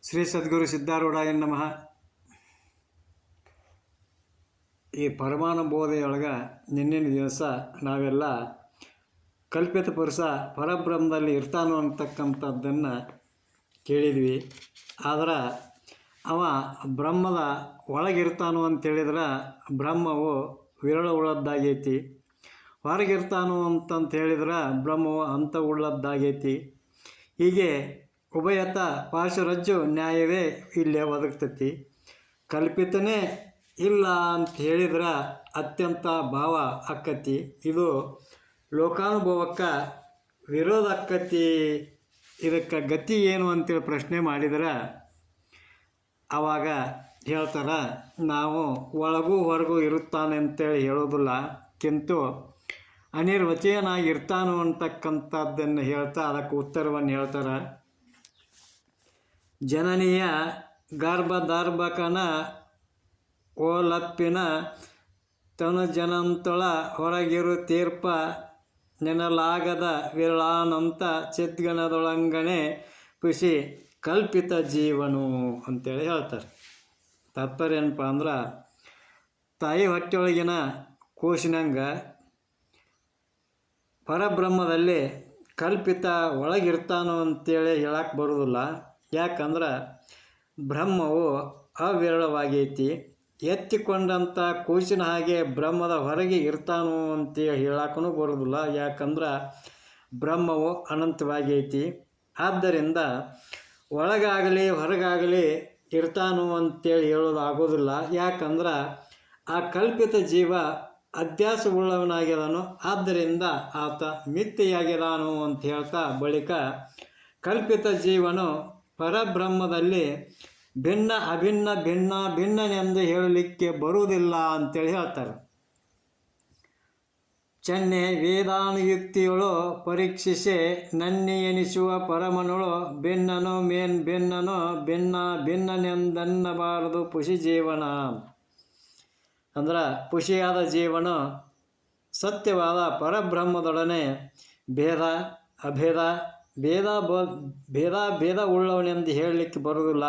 ಶ್ರೀ ಸದ್ಗುರು ಸಿದ್ಧಾರೂಢಾಯ ನಮಃ. ಈ ಪರಮಾನುಬೋಧೆಯೊಳಗೆ ನಿನ್ನಿನ ದಿವಸ ನಾವೆಲ್ಲ ಕಲ್ಪಿತ ಪುರುಷ ಪರಬ್ರಹ್ಮದಲ್ಲಿ ಇರ್ತಾನೋ ಅಂತಕ್ಕಂಥದ್ದನ್ನು ಕೇಳಿದ್ವಿ. ಆದ್ರೆ ಅವ ಬ್ರಹ್ಮದ ಒಳಗಿರ್ತಾನೋ ಅಂತೇಳಿದ್ರೆ ಬ್ರಹ್ಮವು ವಿರಳ ಉಳ್ಳದ್ದಾಗೈತಿ. ಹೊರಗಿರ್ತಾನೋ ಅಂತಂತ ಹೇಳಿದ್ರೆ ಬ್ರಹ್ಮವು ಅಂತ ಉಳ್ಳದ್ದಾಗೈತಿ. ಹೀಗೆ ಉಭಯತ ಪಾರ್ಶ್ವರಜ್ಜು ನ್ಯಾಯವೇ ಇಲ್ಲೇ ಒದಗ್ತತಿ. ಕಲ್ಪಿತನೇ ಇಲ್ಲ ಅಂತ ಹೇಳಿದ್ರೆ ಅತ್ಯಂತ ಭಾವ ಆಕ್ಕತಿ. ಇದು ಲೋಕಾನುಭವಕ್ಕೆ ವಿರೋಧ ಆಕ್ಕತಿ. ಇದಕ್ಕೆ ಗತಿ ಏನು ಅಂತೇಳಿ ಪ್ರಶ್ನೆ ಮಾಡಿದ್ರೆ ಆವಾಗ ಹೇಳ್ತಾರೆ, ನಾವು ಒಳಗೂ ಹೊರಗೂ ಇರುತ್ತಾನೆ ಅಂತೇಳಿ ಹೇಳೋದಿಲ್ಲ, ಕಿಂತು ಅನಿರ್ವಚನಾಗಿರ್ತಾನೋ ಅಂತಕ್ಕಂಥದ್ದನ್ನು ಹೇಳ್ತಾ ಅದಕ್ಕೆ ಉತ್ತರವನ್ನು ಹೇಳ್ತಾರೆ. ಜನನೀಯ ಗರ್ಭಧಾರ್ಭಕನ ಓಲಪ್ಪಿನ ತನುಜನಂತೊಳ ಹೊರಗಿರು ತೀರ್ಪ ನೆನಲಾಗದ ವಿರಳಾನಂತ ಚಿದ್ಗಣದೊಳಂಗಣೆ ಖುಷಿ ಕಲ್ಪಿತ ಜೀವನು ಅಂತೇಳಿ ಹೇಳ್ತಾರೆ. ತಾತ್ಪರ್ಯ ಏನಪ್ಪ ಅಂದ್ರೆ, ತಾಯಿ ಹೊಟ್ಟೆಯೊಳಗಿನ ಕೂಸಿನಂಗೆ ಪರಬ್ರಹ್ಮದಲ್ಲಿ ಕಲ್ಪಿತ ಒಳಗಿರ್ತಾನೋ ಅಂತೇಳಿ ಹೇಳಕ್ಕೆ ಬರೋದಿಲ್ಲ. ಯಾಕಂದ್ರೆ ಬ್ರಹ್ಮವು ಅವಿರಳವಾಗೈತಿ. ಎತ್ತಿಕೊಂಡಂಥ ಕೂಸಿನ ಹಾಗೆ ಬ್ರಹ್ಮದ ಹೊರಗೆ ಇರ್ತಾನೋ ಅಂತೇಳಿ ಹೇಳಕ್ಕೂ ಬರೋದಿಲ್ಲ. ಯಾಕಂದ್ರೆ ಬ್ರಹ್ಮವು ಅನಂತವಾಗೈತಿ. ಆದ್ದರಿಂದ ಒಳಗಾಗಲಿ ಹೊರಗಾಗಲಿ ಇರ್ತಾನೋ ಅಂತೇಳಿ ಹೇಳೋದಾಗೋದಿಲ್ಲ. ಯಾಕಂದ್ರೆ ಆ ಕಲ್ಪಿತ ಜೀವ ಅಧ್ಯಾಸವುಳ್ಳವನಾಗಿದ್ದಾನೋ, ಆದ್ದರಿಂದ ಆತ ಮಿಥ್ಯೆಯಾಗಿದ್ದಾನೋ ಅಂತ ಹೇಳ್ತಾ ಬಳಿಕ ಕಲ್ಪಿತ ಜೀವನು ಪರಬ್ರಹ್ಮದಲ್ಲಿ ಭಿನ್ನ ಅಭಿನ್ನ ಭಿನ್ನನೆಂದು ಹೇಳಲಿಕ್ಕೆ ಬರುವುದಿಲ್ಲ ಅಂತೇಳಿ ಹೇಳ್ತಾರೆ. ಚೆನ್ನೆ ವೇದಾನುಯುಕ್ತಿಯೊಳು ಪರೀಕ್ಷಿಸೆ ನನ್ನಿ ಎನಿಸುವ ಪರಮನೊಳು ಭಿನ್ನನು ಭಿನ್ನನು ಭಿನ್ನನೆಂದನ್ನಬಾರದು ಪುಷಿ ಜೀವನ. ಅಂದ್ರೆ ಪುಷಿಯಾದ ಜೀವನು ಸತ್ಯವಾದ ಪರಬ್ರಹ್ಮದೊಡನೆ ಭೇದ ಅಭೇದ ಭೇದ ಉಳ್ಳವನೆಂದು ಹೇಳಲಿಕ್ಕೆ ಬರೋದಿಲ್ಲ.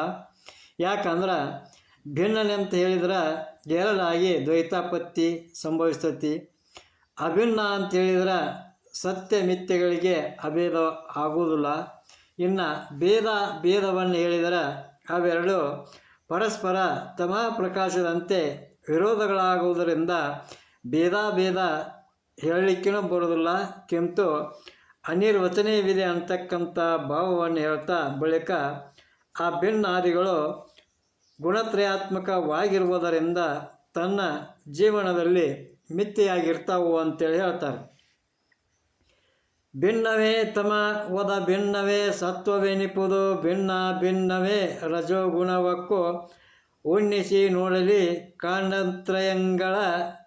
ಯಾಕಂದ್ರೆ ಭಿನ್ನನೆಂತ ಹೇಳಿದ್ರೆ ಎರಡಾಗಿ ದ್ವೈತಾಪತ್ತಿ ಸಂಭವಿಸ್ತತಿ. ಅಭಿನ್ನ ಅಂತ ಹೇಳಿದ್ರೆ ಸತ್ಯ ಮಿಥ್ಯೆಗಳಿಗೆ ಅಭೇದ ಆಗುವುದಿಲ್ಲ. ಇನ್ನು ಭೇದವನ್ನು ಹೇಳಿದರೆ ಅವೆರಡು ಪರಸ್ಪರ ತಮ ಪ್ರಕಾಶದಂತೆ ವಿರೋಧಗಳಾಗುವುದರಿಂದ ಭೇದ ಹೇಳಲಿಕ್ಕೂ ಬರೋದಿಲ್ಲ, ಕಿಂತು ಅನಿರ್ವಚನೀಯವಿದೆ ಅಂತಕ್ಕಂಥ ಭಾವವನ್ನು ಹೇಳ್ತಾ ಬಳಿಕ ಆ ಭಿನ್ನಾದಿಗಳು ಗುಣತ್ರಯಾತ್ಮಕವಾಗಿರುವುದರಿಂದ ತನ್ನ ಜೀವನದಲ್ಲಿ ಮಿಥ್ಯೆಯಾಗಿರ್ತಾವು ಅಂತೇಳಿ ಹೇಳ್ತಾರೆ. ಭಿನ್ನವೇ ತಮ ಒದ ಭಿನ್ನವೇ ಸತ್ವವೆನಿಪುದು ಭಿನ್ನವೇ ರಜೋಗುಣವಕ್ಕೂ ಉಣ್ಣಿಸಿ ನೋಡಲಿ ಕಾಂಡತ್ರಯಂಗಳ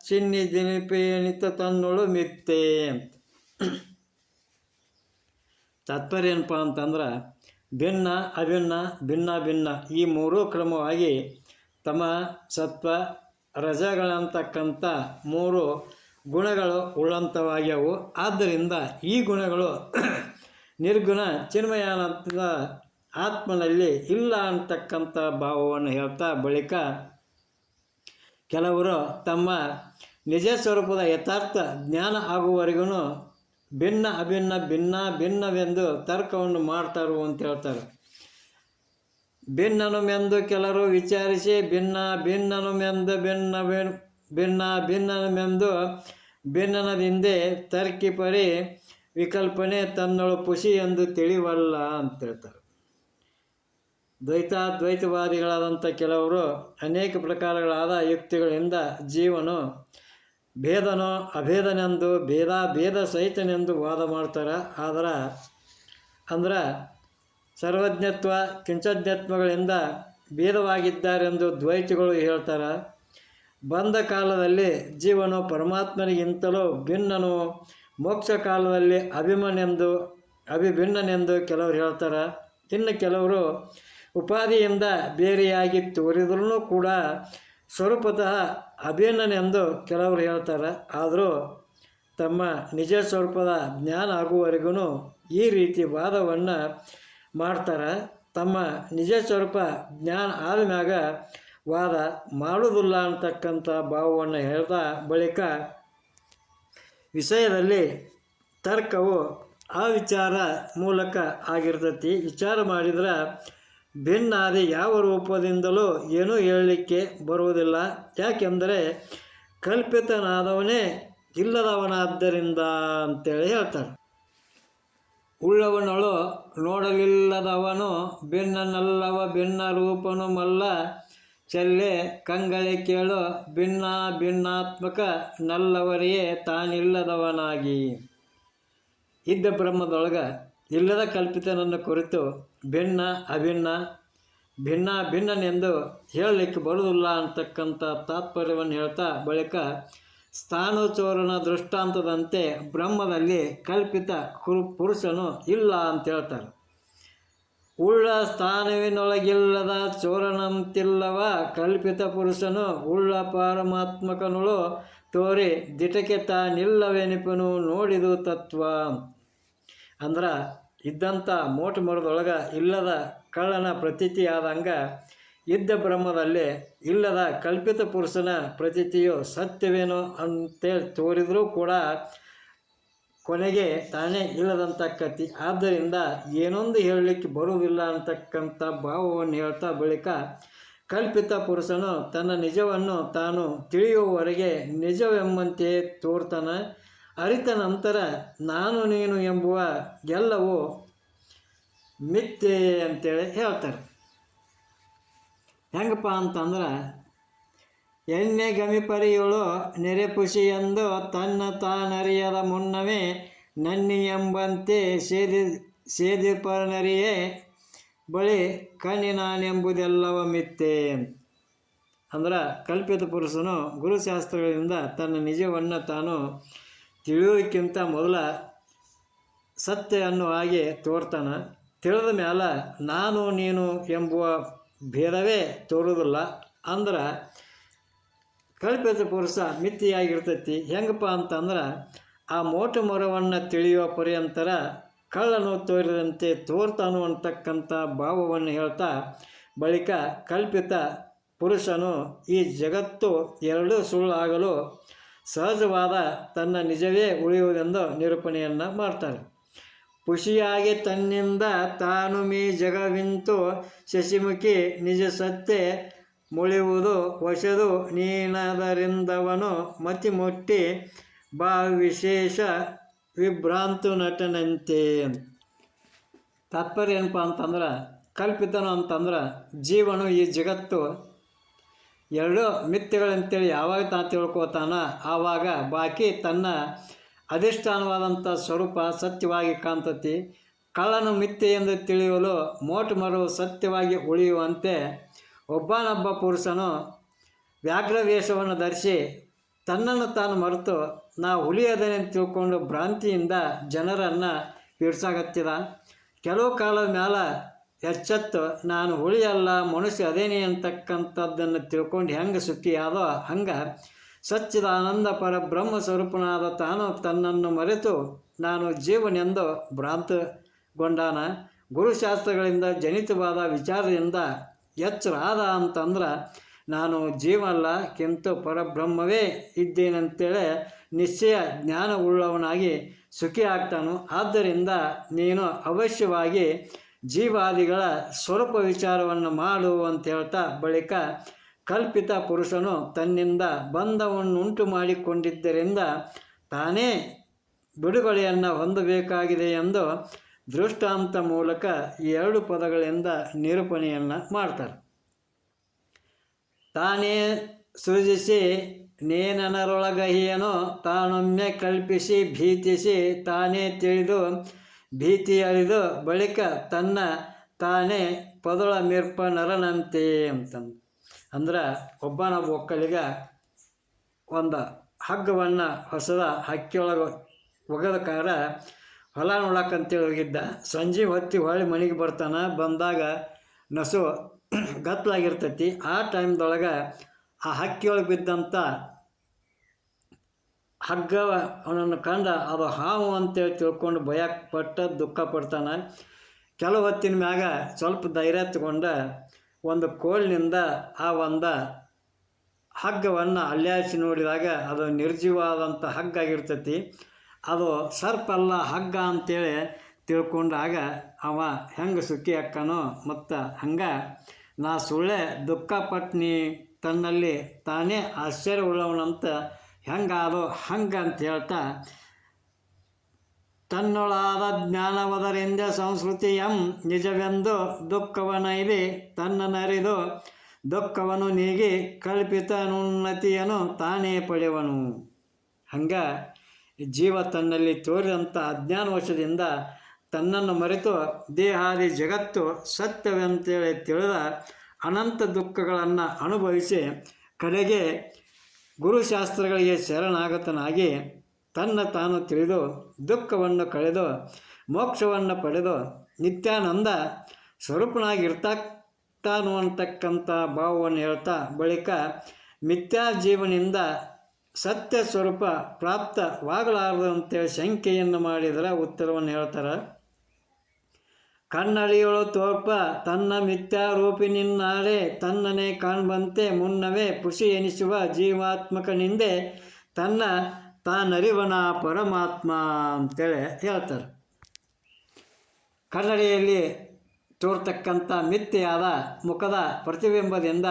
ಚಿನ್ನಿ ದಿನಿಪೇನಿತ ತನ್ನೊಳು ಮಿಥ್ಯೆ. ತಾತ್ಪರ್ಯ ಏನಪ್ಪ ಅಂತಂದ್ರೆ, ಭಿನ್ನ ಅಭಿನ್ನ ಭಿನ್ನ ಈ ಮೂರೂ ಕ್ರಮವಾಗಿ ತಮ ಸತ್ವ ರಜಗಳಂತಕ್ಕಂಥ ಮೂರು ಗುಣಗಳು ಉಳ್ಳಂಥವಾಗ್ಯವು. ಆದ್ದರಿಂದ ಈ ಗುಣಗಳು ನಿರ್ಗುಣ ಚಿನ್ಮಯಾನಂದ ಆತ್ಮನಲ್ಲಿ ಇಲ್ಲ ಅಂತಕ್ಕಂಥ ಭಾವವನ್ನು ಹೇಳ್ತಾ ಬಳಿಕ ಕೆಲವರು ತಮ್ಮ ನಿಜ ಸ್ವರೂಪದ ಯಥಾರ್ಥ ಜ್ಞಾನ ಆಗುವವರೆಗೂ ಭಿನ್ನ ಅಭಿನ್ನ ಭಿನ್ನವೆಂದು ತರ್ಕವನ್ನು ಮಾಡ್ತಾರು ಅಂತ ಹೇಳ್ತಾರೆ. ಭಿನ್ನನುಮೆಂದು ಕೆಲವರು ವಿಚಾರಿಸಿ ಭಿನ್ನನುಮೆಂದು ಭಿನ್ನನುಮೆಂದು ಭಿನ್ನನದಿಂದೆ ತರ್ಕಿಪರಿ ವಿಕಲ್ಪನೆ ತನ್ನೊಳು ಪುಷಿ ಎಂದು ತಿಳಿವಲ್ಲ ಅಂತ ಹೇಳ್ತಾರೆ. ದ್ವೈತವಾದಿಗಳಾದಂಥ ಕೆಲವರು ಅನೇಕ ಪ್ರಕಾರಗಳಾದ ಯುಕ್ತಿಗಳಿಂದ ಜೀವನು ಭೇದನೋ ಅಭೇದನೆಂದು ಭೇದ ಸಹಿತನೆಂದು ವಾದ ಮಾಡ್ತಾರೆ. ಅಂದ್ರೆ ಸರ್ವಜ್ಞತ್ವ ಕಿಂಚಜ್ಞತ್ವಗಳಿಂದ ಭೇದವಾಗಿದ್ದಾರೆಂದು ದ್ವೈತಿಗಳು ಹೇಳ್ತಾರೆ. ಬಂದ ಕಾಲದಲ್ಲಿ ಜೀವನು ಪರಮಾತ್ಮನಿಗಿಂತಲೂ ಭಿನ್ನನು, ಮೋಕ್ಷ ಕಾಲದಲ್ಲಿ ಅಭಿಭಿನ್ನನೆಂದು ಕೆಲವರು ಹೇಳ್ತಾರೆ. ಇನ್ನು ಕೆಲವರು ಉಪಾಧಿಯಿಂದ ಬೇರೆಯಾಗಿ ತೋರಿದ್ರೂ ಕೂಡ ಸ್ವರೂಪತಃ ಅಭಿನ್ನನೆಂದು ಕೆಲವರು ಹೇಳ್ತಾರೆ. ಆದರೂ ತಮ್ಮ ನಿಜ ಸ್ವರೂಪದ ಜ್ಞಾನ ಆಗುವವರೆಗೂ ಈ ರೀತಿ ವಾದವನ್ನು ಮಾಡ್ತಾರೆ. ತಮ್ಮ ನಿಜ ಸ್ವರೂಪ ಜ್ಞಾನ ಆದ್ಮ್ಯಾಗ ವಾದ ಮಾಡುವುದಿಲ್ಲ ಅಂತಕ್ಕಂಥ ಭಾವವನ್ನು ಹೇಳಿದ ಬಳಿಕ ವಿಷಯದಲ್ಲಿ ತರ್ಕವು ಆ ವಿಚಾರ ಮೂಲಕ ಆಗಿರ್ತೈತಿ. ವಿಚಾರ ಮಾಡಿದ್ರೆ ಭಿನ್ನಾದಿ ಯಾವ ರೂಪದಿಂದಲೂ ಏನೂ ಹೇಳಲಿಕ್ಕೆ ಬರುವುದಿಲ್ಲ. ಯಾಕೆಂದರೆ ಕಲ್ಪಿತನಾದವನೇ ಇಲ್ಲದವನಾದ್ದರಿಂದ ಅಂತೇಳಿ ಹೇಳ್ತಾರೆ. ಉಳ್ಳವನಳು ನೋಡಲಿಲ್ಲದವನು ಭಿನ್ನನಲ್ಲವ ಭಿನ್ನ ರೂಪನು ಮಲ್ಲ ಚೆಲ್ಲೆ ಕಂಗಳೆ ಕೇಳು ಭಿನ್ನ ಭಿನ್ನಾತ್ಮಕ ನಲ್ಲವರಿಯೇ ತಾನಿಲ್ಲದವನಾಗಿ. ಇದ್ದ ಬ್ರಹ್ಮದೊಳಗೆ ಇಲ್ಲದ ಕಲ್ಪಿತನನ್ನು ಕುರಿತು ಭಿನ್ನ ಅಭಿನ್ನ ಭಿನ್ನ ಭಿನ್ನನೆಂದು ಹೇಳಲಿಕ್ಕೆ ಬರುವುದಿಲ್ಲ ಅಂತಕ್ಕಂಥ ತಾತ್ಪರ್ಯವನ್ನು ಹೇಳ್ತಾ ಬಳಿಕ ಸ್ಥಾನಚೋರನ ದೃಷ್ಟಾಂತದಂತೆ ಬ್ರಹ್ಮದಲ್ಲಿ ಕಲ್ಪಿತ ಪುರುಷನು ಇಲ್ಲ ಅಂತ ಹೇಳ್ತಾರೆ. ಉಳ್ಳ ಸ್ಥಾನವಿನೊಳಗಿಲ್ಲದ ಚೋರನಂತಿಲ್ಲವ ಕಲ್ಪಿತ ಪುರುಷನು ಉಳ್ಳ ಪಾರಮಾತ್ಮಕನುಳು ತೋರಿ ದಿಟಕ್ಕೆ ತಾನಿಲ್ಲವೆನಿಪನು ನೋಡಿದು ತತ್ವ. ಅಂದ್ರೆ ಇದ್ದಂಥ ಮೋಟ ಮರದೊಳಗೆ ಇಲ್ಲದ ಕಳ್ಳನ ಪ್ರತೀತಿ ಆದಂಗೆ ಇದ್ದ ಬ್ರಹ್ಮದಲ್ಲಿ ಇಲ್ಲದ ಕಲ್ಪಿತ ಪುರುಷನ ಪ್ರತೀತಿಯು ಸತ್ಯವೇನೋ ಅಂತೇಳಿ ತೋರಿದರೂ ಕೂಡ ಕೊನೆಗೆ ತಾನೇ ಇಲ್ಲದಂತಕ್ಕತಿ. ಆದ್ದರಿಂದ ಏನೊಂದು ಹೇಳಲಿಕ್ಕೆ ಬರುವುದಿಲ್ಲ ಅಂತಕ್ಕಂಥ ಭಾವವನ್ನು ಹೇಳ್ತಾ ಬಳಿಕ ಕಲ್ಪಿತ ಪುರುಷನು ತನ್ನ ನಿಜವನ್ನು ತಾನು ತಿಳಿಯುವವರೆಗೆ ನಿಜವೆಂಬಂತೆ ತೋರ್ತಾನೆ. ಅರಿತ ನಂತರ ನಾನು ನೀನು ಎಂಬುವ ಎಲ್ಲವೂ ಮಿಥ್ಯೆ ಅಂತೇಳಿ ಹೇಳ್ತಾರೆ. ಹೆಂಗಪ್ಪ ಅಂತಂದ್ರೆ ಎಣ್ಣೆ ಗಮಿಪರಿಯಳು ನೆರೆಪುಷಿ ಎಂದು ತನ್ನ ತಾನರಿಯದ ಮುನ್ನವೇ ನನ್ನಿ ಎಂಬಂತೆ ಸೇದಿಪರನರಿಯೇ ಬಳಿ ಕಣ್ಣಿನಾನೆಂಬುದೆಲ್ಲವ ಮಿಥ್ಯೆ. ಅಂದ್ರೆ ಕಲ್ಪಿತ ಪುರುಷನು ಗುರುಶಾಸ್ತ್ರಗಳಿಂದ ತನ್ನ ನಿಜವನ್ನು ತಾನು ತಿಳಿಯೋಕ್ಕಿಂತ ಮೊದಲ ಸತ್ಯ ಅನ್ನೋ ಹಾಗೆ ತೋರ್ತಾನೆ. ತಿಳಿದ ಮೇಲೆ ನಾನು ನೀನು ಎಂಬುವ ಭೇದವೇ ತೋರುವುದಿಲ್ಲ. ಅಂದ್ರೆ ಕಲ್ಪಿತ ಪುರುಷ ಮಿಥ್ಯೆಯಾಗಿರ್ತೈತಿ. ಹೆಂಗಪ್ಪ ಅಂತಂದ್ರೆ ಆ ಮೋಟ ಮರವನ್ನು ತಿಳಿಯುವ ಪರ್ಯಂತರ ಕಳ್ಳನು ತೋರಿದಂತೆ ತೋರ್ತಾನು ಅಂತಕ್ಕಂಥ ಭಾವವನ್ನು ಹೇಳ್ತಾ ಬಳಿಕ ಕಲ್ಪಿತ ಪುರುಷನು ಈ ಜಗತ್ತು ಎರಡೂ ಸುಳ್ಳಾಗಲು ಸಹಜವಾದ ತನ್ನ ನಿಜವೇ ಉಳಿಯುವುದೆಂದು ನಿರೂಪಣೆಯನ್ನು ಮಾಡ್ತಾರೆ. ಖುಷಿಯಾಗಿ ತನ್ನಿಂದ ತಾನು ಮೀ ಜಗವಿಂತು ಶಶಿಮುಖಿ ನಿಜ ಸತ್ಯ ಮುಳಿಯುವುದು ವಶದು ನೀನದರಿಂದವನು ಮತಿ ಮುಟ್ಟಿ ಬಾ ವಿಶೇಷ ವಿಭ್ರಾಂತು ನಟನಂತೆ. ತಾತ್ಪರ್ಯ ಏನಪ್ಪ ಅಂತಂದ್ರೆ ಕಲ್ಪಿತನು ಅಂತಂದ್ರೆ ಜೀವನು ಈ ಜಗತ್ತು ಎರಡು ಮಿಥ್ಯೆಗಳಂತೇಳಿ ಯಾವಾಗ ತಾನು ತಿಳ್ಕೊತಾನ ಆವಾಗ ಬಾಕಿ ತನ್ನ ಅಧಿಷ್ಠಾನವಾದಂಥ ಸ್ವರೂಪ ಸತ್ಯವಾಗಿ ಕಾಣ್ತತಿ. ಕಳ್ಳನು ಮಿಥ್ಯೆ ಎಂದು ತಿಳಿಯಲು ಮೋಟ ಮರವು ಸತ್ಯವಾಗಿ ಉಳಿಯುವಂತೆ ಒಬ್ಬನೊಬ್ಬ ಪುರುಷನು ವ್ಯಾಘ್ರವೇಷವನ್ನು ಧರಿಸಿ ತನ್ನನ್ನು ತಾನು ಮರೆತು ನಾವು ಹುಲಿಯದನೆ ತಿಳ್ಕೊಂಡು ಭ್ರಾಂತಿಯಿಂದ ಜನರನ್ನು ಪೀಡಿಸಾಗತ್ತಿದ. ಕೆಲವು ಕಾಲದ ಮೇಲೆ ಎಚ್ಚೆತ್ತು ನಾನು ಹುಳಿಯಲ್ಲ ಮನುಷ್ಯ ಅದೇನೆ ಅಂತಕ್ಕಂಥದ್ದನ್ನು ತಿಳ್ಕೊಂಡು ಹೆಂಗೆ ಸುಖಿಯಾದೋ ಹಂಗೆ ಸಚ್ಚಿದಾನಂದ ಪರ ಬ್ರಹ್ಮ ಸ್ವರೂಪನಾದ ತಾನು ತನ್ನನ್ನು ಮರೆತು ನಾನು ಜೀವನೆಂದು ಭ್ರಾಂತಗೊಂಡಾನ. ಗುರುಶಾಸ್ತ್ರಗಳಿಂದ ಜನಿತವಾದ ವಿಚಾರದಿಂದ ಎಚ್ಚರಾದ ಅಂತಂದ್ರೆ ನಾನು ಜೀವ ಅಲ್ಲ ಕಿಂತು ಪರಬ್ರಹ್ಮವೇ ಇದ್ದೇನೆಂತೇಳಿ ನಿಶ್ಚಯ ಜ್ಞಾನವುಳ್ಳವನಾಗಿ ಸುಖಿ ಆಗ್ತಾನು. ಆದ್ದರಿಂದ ನೀನು ಅವಶ್ಯವಾಗಿ ಜೀವಾದಿಗಳ ಸ್ವರೂಪ ವಿಚಾರವನ್ನು ಮಾಡು ಅಂತ ಹೇಳ್ತಾ ಬಳಿಕ ಕಲ್ಪಿತ ಪುರುಷನು ತನ್ನಿಂದ ಬಂಧವನ್ನುಂಟು ಮಾಡಿಕೊಂಡಿದ್ದರಿಂದ ತಾನೇ ಬಿಡುಗಡೆಯನ್ನು ಹೊಂದಬೇಕಾಗಿದೆ ಎಂದು ದೃಷ್ಟಾಂತ ಮೂಲಕ ಈ ಎರಡು ಪದಗಳಿಂದ ನಿರೂಪಣೆಯನ್ನು ಮಾಡ್ತಾರೆ. ತಾನೇ ಸೃಜಿಸಿ ನೇನರೊಳಗಹಿಯನೋ ತಾನೊಮ್ಮೆ ಕಲ್ಪಿಸಿ ಭೀತಿಸಿ ತಾನೇ ತಿಳಿದು ಭೀತಿ ಅಳಿದು ಬಳಿಕ ತನ್ನ ತಾನೇ ಪದಳ ಮಿರ್ಪ ನರನಂತೆ ಅಂತಂದು. ಅಂದ್ರೆ ಒಬ್ಬನೊಬ್ಬ ಒಕ್ಕಲಿಗ ಒಂದು ಹಗ್ಗವನ್ನು ಹೊಸದ ಹಕ್ಕಿಯೊಳಗೆ ಒಗದ ಕಾರ ಹೊಲ ನೋಡಕ್ಕಂತೇಳಿ ಹೋಗಿದ್ದ. ಸಂಜೆ ಹೊತ್ತಿ ಹೊಳ್ಳಿ ಮನೆಗೆ ಬರ್ತಾನೆ. ಬಂದಾಗ ನಸು ಗತ್ತಲಾಗಿರ್ತೈತಿ. ಆ ಟೈಮ್ದೊಳಗೆ ಆ ಹಕ್ಕಿಯೊಳಗೆ ಬಿದ್ದಂಥ ಹಗ್ಗ ಅವನನ್ನು ಕಂಡ ಅದು ಹಾವು ಅಂತೇಳಿ ತಿಳ್ಕೊಂಡು ಭಯಪಟ್ಟ ದುಃಖ ಪಡ್ತಾನೆ. ಕೆಲವು ಹೊತ್ತಿನ ಮ್ಯಾಗ ಸ್ವಲ್ಪ ಧೈರ್ಯ ತಗೊಂಡ ಒಂದು ಕೋಲಿನಿಂದ ಆ ಒಂದು ಹಗ್ಗವನ್ನು ಅಲ್ಲಾಡಿಸಿ ನೋಡಿದಾಗ ಅದು ನಿರ್ಜೀವವಾದಂಥ ಹಗ್ಗ ಆಗಿರ್ತೈತಿ. ಅದು ಸರ್ಪ ಅಲ್ಲ ಹಗ್ಗ ಅಂತೇಳಿ ತಿಳ್ಕೊಂಡಾಗ ಅವ ಹೆಂಗೆ ಸುಖಿ ಅಕ್ಕನೋ ಮತ್ತು ಹಂಗೆ ನಾ ಸುಳ್ಳೆ ದುಃಖಪಟ್ನಿ ತನ್ನಲ್ಲಿ ತಾನೇ ಆಶ್ಚರ್ಯವುಳ್ಳವನಂತ ಹೆಂಗಾದೋ ಹಂಗೆ ಅಂತ ಹೇಳ್ತಾ ತನ್ನೊಳಾದ ಜ್ಞಾನವದರಿಂದ ಸಂಸ್ಕೃತಿಯಂ ನಿಜವೆಂದು ದುಃಖವನೈದೆ ತನ್ನನರಿದು ದುಃಖವನ್ನು ನೀಗಿ ಕಲ್ಪಿತನುನ್ನತಿಯನ್ನು ತಾನೇ ಪಡೆಯವನು. ಹಂಗೆ ಜೀವ ತನ್ನಲ್ಲಿ ತೋರಿದಂಥ ಅಜ್ಞಾನವಶದಿಂದ ತನ್ನನ್ನು ಮರೆತು ದೇಹಾದಿ ಜಗತ್ತು ಸತ್ಯವೆಂತೇಳಿ ತಿಳಿದ ಅನಂತ ದುಃಖಗಳನ್ನು ಅನುಭವಿಸಿ ಕಡೆಗೆ ಗುರುಶಾಸ್ತ್ರಗಳಿಗೆ ಶರಣಾಗತನಾಗಿ ತನ್ನ ತಾನು ತಿಳಿದು ದುಃಖವನ್ನು ಕಳೆದು ಮೋಕ್ಷವನ್ನು ಪಡೆದು ನಿತ್ಯಾನಂದ ಸ್ವರೂಪನಾಗಿರ್ತಾನು ಅಂತಕ್ಕಂಥ ಭಾವವನ್ನು ಹೇಳ್ತಾ ಬಳಿಕ ಮಿಥ್ಯಾ ಜೀವನಿಂದ ಸತ್ಯ ಸ್ವರೂಪ ಪ್ರಾಪ್ತವಾಗಲಾರದು ಅಂತೇಳಿ ಶಂಕೆಯನ್ನು ಮಾಡಿದರೆ ಉತ್ತರವನ್ನು ಹೇಳ್ತಾರೆ. ಕನ್ನಡಿಯೊಳು ತೋರ್ಪ ತನ್ನ ಮಿಥ್ಯಾರೂಪಿನಿನ್ನಾಳೆ ತನ್ನನೇ ಕಾಣ್ಬಂತೆ ಮುನ್ನವೇ ಖುಷಿ ಎನಿಸುವ ಜೀವಾತ್ಮಕನಿಂದೆ ತನ್ನ ತಾನರಿವನ ಪರಮಾತ್ಮ ಅಂತೇಳಿ ಹೇಳ್ತಾರೆ. ಕನ್ನಡಿಯಲ್ಲಿ ತೋರ್ತಕ್ಕಂಥ ಮಿಥ್ಯೆಯಾದ ಮುಖದ ಪ್ರತಿಬಿಂಬದಿಂದ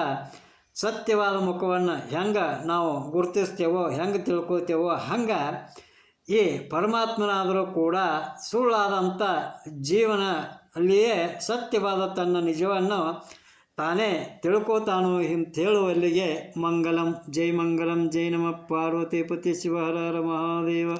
ಸತ್ಯವಾದ ಮುಖವನ್ನು ಹೆಂಗೆ ನಾವು ಗುರುತಿಸ್ತೇವೋ ಹೆಂಗೆ ತಿಳ್ಕೊತೇವೋ ಹಂಗೆ ಈ ಪರಮಾತ್ಮನಾದರೂ ಕೂಡ ಸುಳ್ಳಾದಂಥ ಜೀವನ ಅಲ್ಲಿಯೇ ಸತ್ಯವಾದ ತನ್ನ ನಿಜವನ್ನು ತಾನೇ ತಿಳ್ಕೋತಾನು ಹೇಳುವಲ್ಲಿಗೆ ಮಂಗಲಂ ಜೈ ನಮ ಪಾರ್ವತಿ ಪತಿ ಶಿವ ಹರ ಹರ ಮಹಾದೇವ.